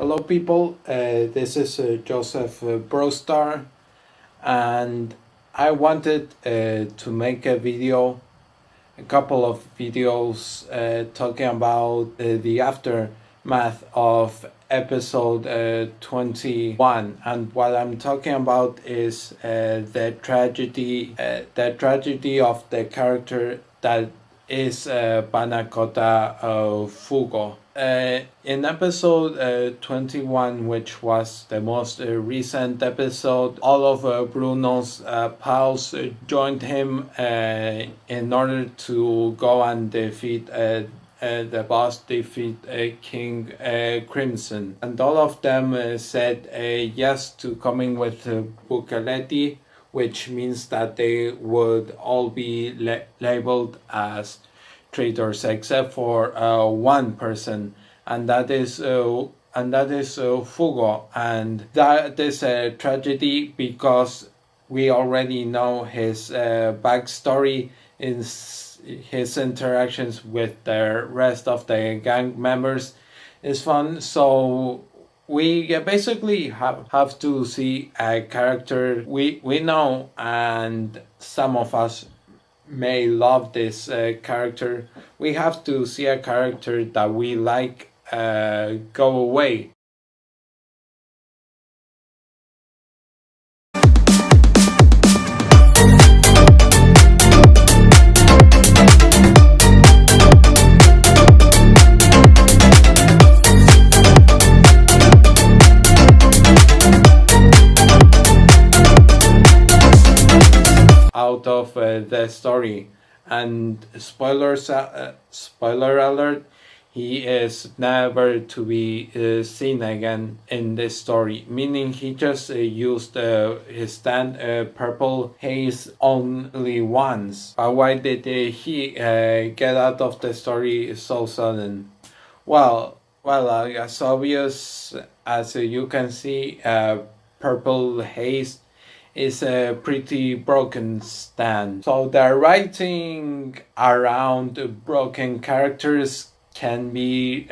Hello, people. This is Joseph Brostar, and I wanted to make a couple of videos talking about the aftermath of episode 21. And what I'm talking about is the tragedy of the character that is Pannacota Fugo. In episode 21, which was the most recent episode, all of Bruno's pals joined him in order to go and defeat King Crimson. And all of them said yes to coming with Bucaletti, which means that they would all be labeled as traitors except for one person, and that is Fugo. And that is a tragedy because we already know his backstory in his interactions with the rest of the gang members is fun. So we basically have to see a character we know, and some of us may love this character. We have to see a character that we like go away. Out of the story, and spoiler alert, he is never to be seen again in this story, meaning he just used his stand purple haze only once. But why did he get out of the story so sudden? Well, as obvious as you can see, purple haze is a pretty broken stand. So the writing around broken characters can be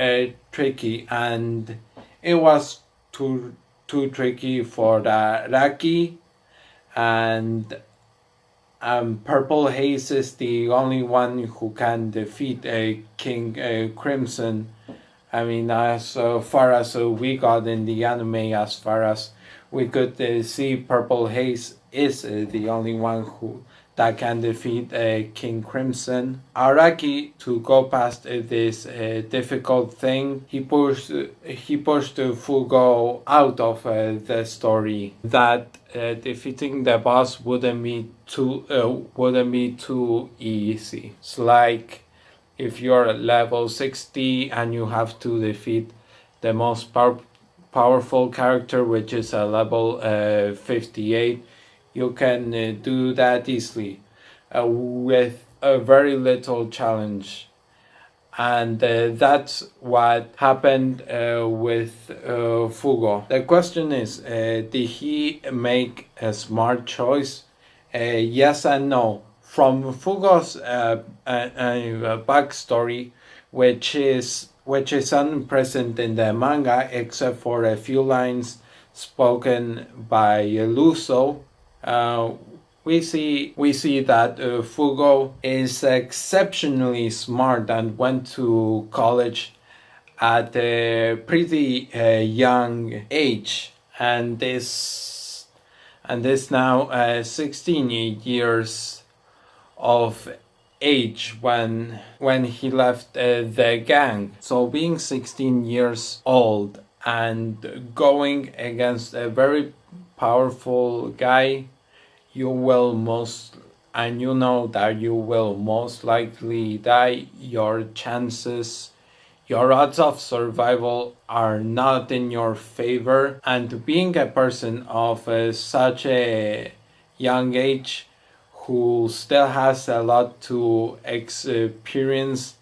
tricky, and it was too tricky for the Raki, and Purple Haze is the only one who can defeat King Crimson. I mean, as far as we got in the anime, as far as we could see, Purple Haze is the only one that can defeat King Crimson. Araki, to go past this difficult thing, he pushed Fugo out of the story. That defeating the boss wouldn't be too easy. It's like if you're at level 60 and you have to defeat the most powerful character, which is a level 58, you can do that easily with a very little challenge. And that's what happened with Fugo. The question is, did he make a smart choice? Yes and no. From Fugo's backstory, which is unpresent in the manga except for a few lines spoken by Luso, we see that Fugo is exceptionally smart and went to college at a pretty young age, and is now 16 years of age when he left the gang. So being 16 years old and going against a very powerful guy, you know that you will most likely die. Your odds of survival are not in your favor, and being a person of such a young age who still has a lot to experience,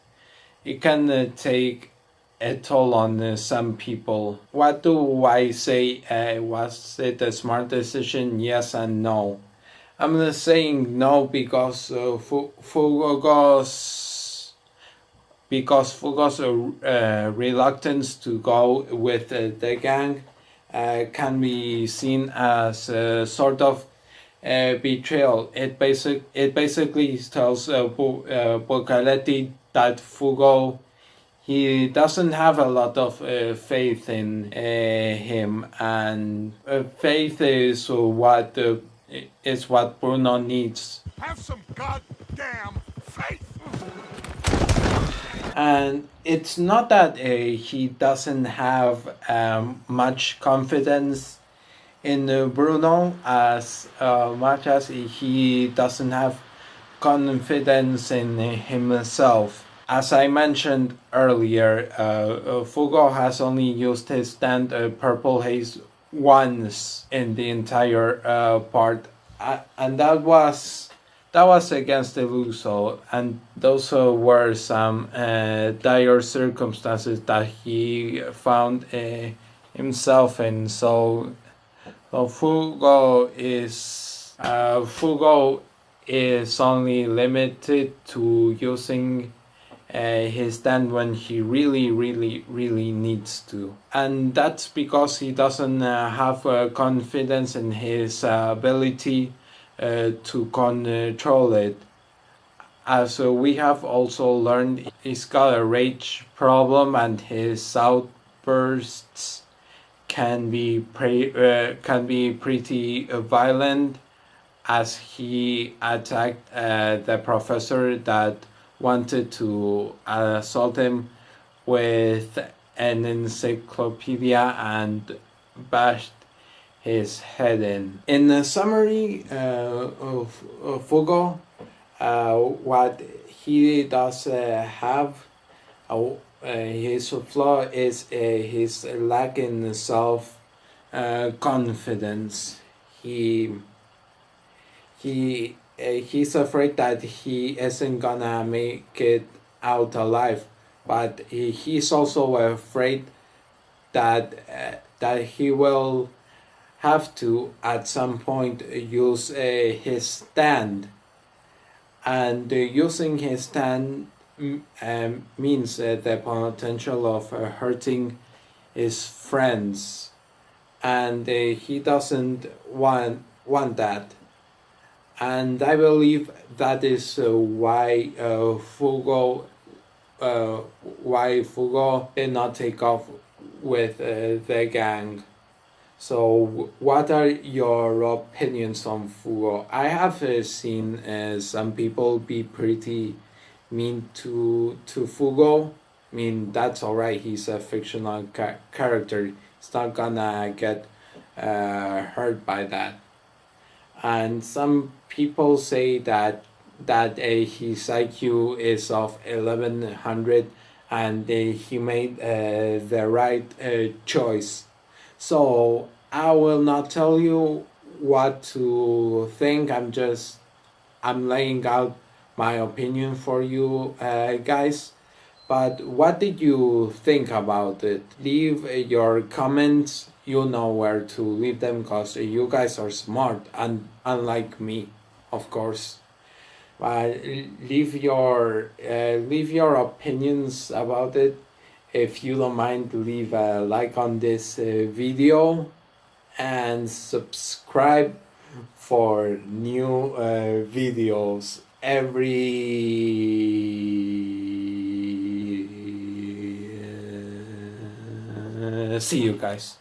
it can take a toll on some people. What do I say? Was it a smart decision? Yes and no. I'm saying no because Fugo's because Fugo's reluctance to go with the gang can be seen as a sort of betrayal. It basically tells Bocaletti that Fugo, he doesn't have a lot of faith in him, and faith is what Bruno needs. Have some goddamn faith! And it's not that he doesn't have much confidence in Bruno as much as he doesn't have confidence in himself. As I mentioned earlier, Fugo has only used his stand Purple Haze once in the entire part, and that was against the Luso, and those were some dire circumstances that he found himself in. So Fugo is only limited to using his stand when he really needs to, and that's because he doesn't have confidence in his ability to control it. As we have also learned, he's got a rage problem, and his outbursts can be pretty violent, as he attacked the professor that wanted to assault him with an encyclopedia and bashed his head in. In the summary of Fugo, what he does have, his flaw is his lack in self confidence. He's afraid that he isn't gonna make it out alive, but he's also afraid that he will have to at some point use his stand, and using his stand means the potential of hurting his friends, and he doesn't want that. And I believe that is why Fugo did not take off with the gang. So, what are your opinions on Fugo? I have seen some people be pretty mean to Fugo. I mean, that's alright, he's a fictional character. He's not gonna get hurt by that. And some people say that his IQ is of 1100, and he made the right choice. So I will not tell you what to think. I'm laying out my opinion for you guys. But what did you think about it? Leave your comments. You know where to leave them, because you guys are smart, and unlike me, of course. Leave your opinions about it. If you don't mind, leave a like on this video, and subscribe for new videos every see you guys.